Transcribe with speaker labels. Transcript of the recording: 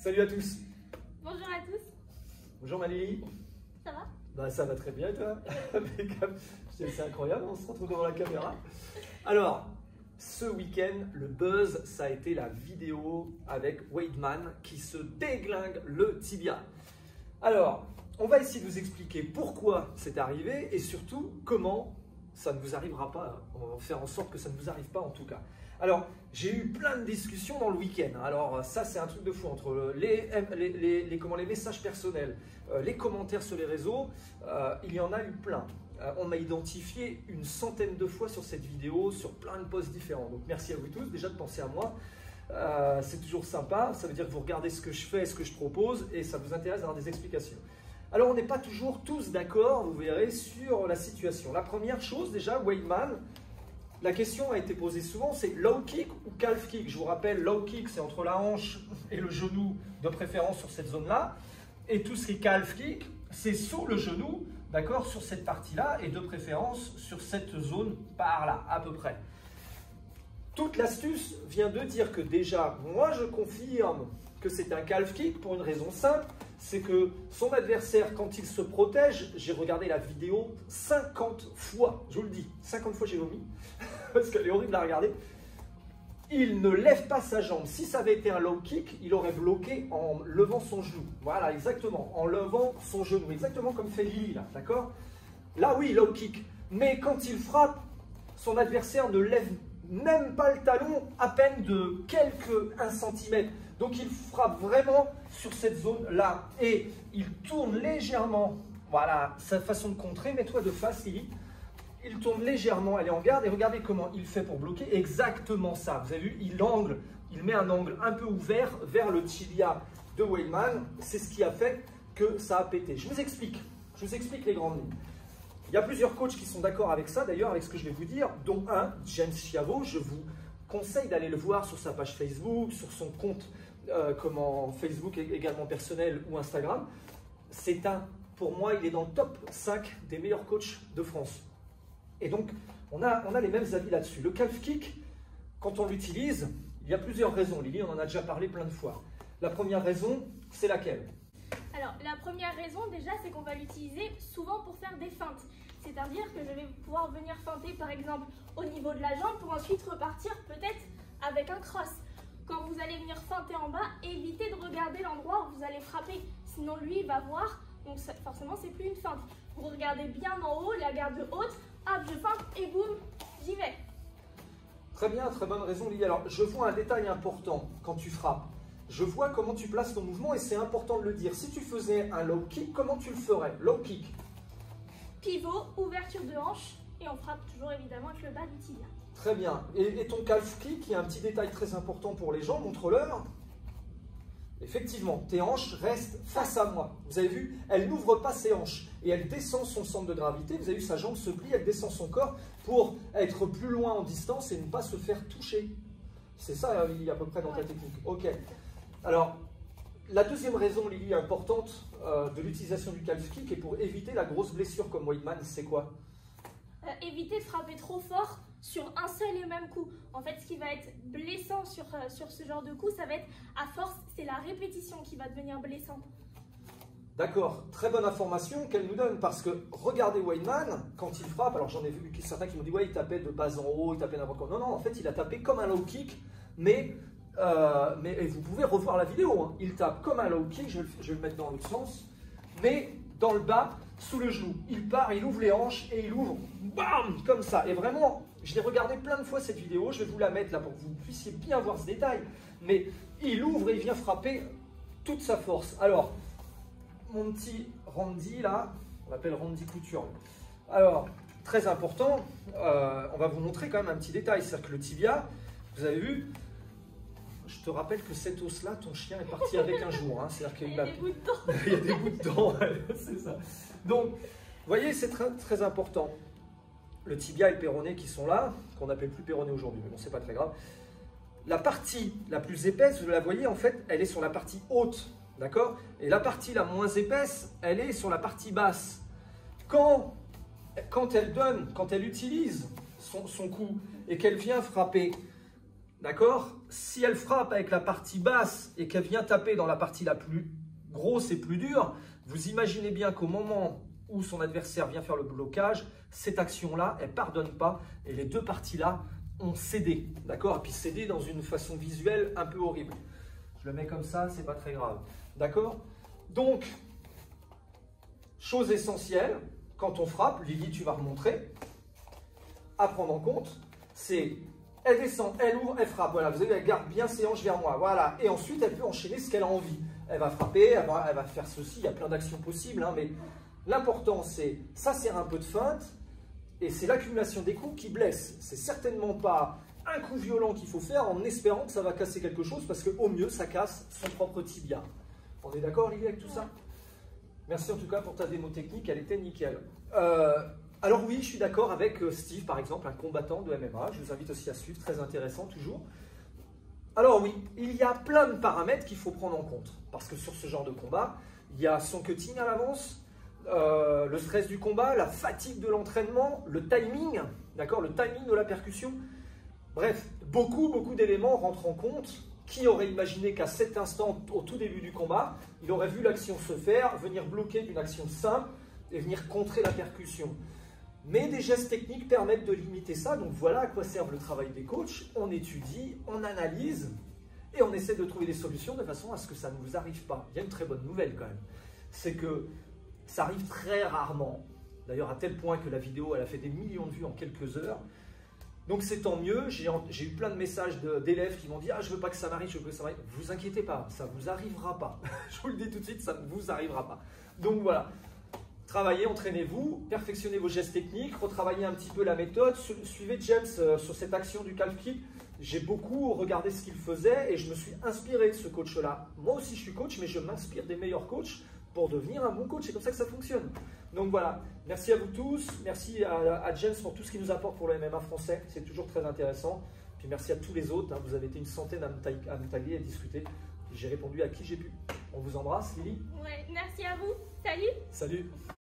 Speaker 1: Salut à tous.
Speaker 2: Bonjour à tous.
Speaker 1: Bonjour Malélie.
Speaker 2: Ça va?
Speaker 1: Bah ça va très bien et toi? C'est incroyable, on se retrouve devant la caméra. Alors, ce week-end, le buzz, ça a été la vidéo avec Weidman qui se déglingue le tibia. Alors, on va essayer de vous expliquer pourquoi c'est arrivé et surtout comment ça ne vous arrivera pas. On va faire en sorte que ça ne vous arrive pas en tout cas. Alors, j'ai eu plein de discussions dans le week-end. Alors, ça, c'est un truc de fou entre les messages personnels, les commentaires sur les réseaux. Il y en a eu plein. On m'a identifié une centaine de fois sur cette vidéo, sur plein de posts différents. Donc, merci à vous tous déjà de penser à moi. C'est toujours sympa. Ça veut dire que vous regardez ce que je fais, ce que je propose et ça vous intéresse d'avoir des explications. Alors, on n'est pas toujours tous d'accord, vous verrez, sur la situation. La première chose, déjà, Weidman. La question a été posée souvent, c'est low kick ou calf kick. Je vous rappelle, low kick, c'est entre la hanche et le genou, de préférence sur cette zone-là. Et tout ce qui est calf kick, c'est sous le genou, d'accord, sur cette partie-là, et de préférence sur cette zone par là, à peu près. Toute l'astuce vient de dire que déjà, moi je confirme que c'est un calf kick pour une raison simple, c'est que son adversaire, quand il se protège, j'ai regardé la vidéo 50 fois, je vous le dis, 50 fois j'ai vomi, parce qu'elle est horrible à regarder, il ne lève pas sa jambe. Si ça avait été un low kick, il aurait bloqué en levant son genou. Voilà, exactement, en levant son genou, exactement comme fait Lily, là, d'accord? Là, oui, low kick, mais quand il frappe, son adversaire ne lève même pas le talon, à peine de quelques 1 cm. Donc il frappe vraiment sur cette zone-là et il tourne légèrement. Voilà, sa façon de contrer, mets-toi de face, Lily. Il tourne légèrement, elle est en garde et regardez comment il fait pour bloquer. Exactement ça, vous avez vu, il met un angle un peu ouvert vers le tibia de Weidman. C'est ce qui a fait que ça a pété. Je vous explique les grandes lignes. Il y a plusieurs coachs qui sont d'accord avec ça, d'ailleurs, avec ce que je vais vous dire, dont un, James Chiavo. Je vous conseille d'aller le voir sur sa page Facebook, sur son compte Facebook également personnel ou Instagram. C'est pour moi, il est dans le top 5 des meilleurs coachs de France. Et donc, on a les mêmes avis là-dessus. Le calf kick, quand on l'utilise, il y a plusieurs raisons. Lily, on en a déjà parlé plein de fois. La première raison, c'est laquelle?
Speaker 2: Alors, la première raison, déjà, c'est qu'on va l'utiliser souvent pour faire des feintes. C'est-à-dire que je vais pouvoir venir feinter, par exemple, au niveau de la jambe pour ensuite repartir peut-être avec un cross. Quand vous allez venir feinter en bas, évitez de regarder l'endroit où vous allez frapper. Sinon, lui, il va voir. Donc, forcément, c'est plus une feinte. Vous regardez bien en haut, la garde haute. Hop, je feinte et boum, j'y vais.
Speaker 1: Très bien, très bonne raison, Lily. Alors, je vois un détail important quand tu frappes. Je vois comment tu places ton mouvement et c'est important de le dire. Si tu faisais un low kick, comment tu le ferais? Low kick.
Speaker 2: Pivot, ouverture de hanche et on frappe toujours évidemment avec le bas du tibia.
Speaker 1: Très bien. Et ton calf kick, il y a un petit détail très important pour les gens, montre-leur. Effectivement, tes hanches restent face à moi. Vous avez vu, elle n'ouvre pas ses hanches et elle descend son centre de gravité. Vous avez vu, sa jambe se plie, elle descend son corps pour être plus loin en distance et ne pas se faire toucher. C'est ça, Lily, à peu près dans ta technique. Ok. Alors, la deuxième raison, Lily, importante de l'utilisation du calf kick et pour éviter la grosse blessure comme Weidman, c'est quoi?
Speaker 2: Éviter de frapper trop fort sur un seul et même coup. En fait, ce qui va être blessant sur ce genre de coup, ça va être à force, c'est la répétition qui va devenir blessant.
Speaker 1: D'accord, très bonne information qu'elle nous donne parce que regardez Weidman, quand il frappe, alors j'en ai vu certains qui m'ont dit ouais, il tapait de bas en haut, il tapait n'importe quoi. Non, non, en fait, il a tapé comme un low kick, mais vous pouvez revoir la vidéo, hein. Il tape comme un low kick, je vais le mettre dans l'autre sens, mais dans le bas, sous le genou. Il part, il ouvre les hanches et il ouvre, bam, comme ça. Et vraiment, je l'ai regardé plein de fois cette vidéo, je vais vous la mettre là pour que vous puissiez bien voir ce détail, mais il ouvre et il vient frapper toute sa force. Alors, mon petit Randy là, on l'appelle Randy Couture. Alors, très important, on va vous montrer quand même un petit détail, c'est-à-dire que le tibia, vous avez vu, je te rappelle que cet os-là, ton chien est parti avec un jour. Hein. C'est-à-dire qu'il
Speaker 2: y a des bouts de dents.
Speaker 1: Il y a des bouts de dents, c'est ça. Donc, vous voyez, c'est très, très important. Le tibia et le péroné qui sont là, qu'on n'appelle plus péroné aujourd'hui, mais bon, c'est pas très grave. La partie la plus épaisse, vous la voyez, en fait, elle est sur la partie haute, d'accord? Et la partie la moins épaisse, elle est sur la partie basse. Quand elle utilise son coup et qu'elle vient frapper d'accord? Si elle frappe avec la partie basse et qu'elle vient taper dans la partie la plus grosse et plus dure, vous imaginez bien qu'au moment où son adversaire vient faire le blocage, cette action-là, elle ne pardonne pas et les deux parties-là ont cédé, d'accord? Et puis cédé dans une façon visuelle un peu horrible. Je le mets comme ça, c'est pas très grave, d'accord? Donc, chose essentielle, quand on frappe, Lily, tu vas remontrer, à prendre en compte, c'est elle descend, elle ouvre, elle frappe. Voilà, vous avez, elle garde bien ses hanches vers moi. Voilà, et ensuite, elle peut enchaîner ce qu'elle a envie. Elle va frapper, elle va faire ceci, il y a plein d'actions possibles, hein, mais l'important, c'est, ça sert un peu de feinte, et c'est l'accumulation des coups qui blesse. C'est certainement pas un coup violent qu'il faut faire en espérant que ça va casser quelque chose, parce qu'au mieux, ça casse son propre tibia. On est d'accord, Lily, avec tout ça? Merci en tout cas pour ta démo technique, elle était nickel. Alors oui, je suis d'accord avec Steve, par exemple, un combattant de MMA. Je vous invite aussi à suivre, très intéressant toujours. Alors oui, il y a plein de paramètres qu'il faut prendre en compte. Parce que sur ce genre de combat, il y a son cutting à l'avance, le stress du combat, la fatigue de l'entraînement, le timing, d'accord, le timing de la percussion. Bref, beaucoup d'éléments rentrent en compte. Qui aurait imaginé qu'à cet instant, au tout début du combat, il aurait vu l'action se faire, venir bloquer d'une action simple et venir contrer la percussion. Mais des gestes techniques permettent de limiter ça. Donc voilà à quoi servent le travail des coachs. On étudie, on analyse et on essaie de trouver des solutions de façon à ce que ça ne vous arrive pas. Il y a une très bonne nouvelle quand même. C'est que ça arrive très rarement. D'ailleurs à tel point que la vidéo elle a fait des millions de vues en quelques heures. Donc c'est tant mieux, j'ai eu plein de messages d'élèves qui m'ont dit « Ah, je veux pas que ça m'arrive, je veux que ça m'arrive ». Vous inquiétez pas, ça ne vous arrivera pas. Je vous le dis tout de suite, ça ne vous arrivera pas. Donc voilà, travaillez, entraînez-vous, perfectionnez vos gestes techniques, retravaillez un petit peu la méthode, suivez James sur cette action du calf kick. J'ai beaucoup regardé ce qu'il faisait et je me suis inspiré de ce coach-là. Moi aussi je suis coach, mais je m'inspire des meilleurs coachs pour devenir un bon coach. C'est comme ça que ça fonctionne. Donc voilà, merci à vous tous. Merci à James pour tout ce qu'il nous apporte pour le MMA français. C'est toujours très intéressant. Puis merci à tous les autres. Hein. Vous avez été une centaine à me taguer et discuter. J'ai répondu à qui j'ai pu. On vous embrasse, Lily.
Speaker 2: Ouais, merci à vous. Salut.
Speaker 1: Salut.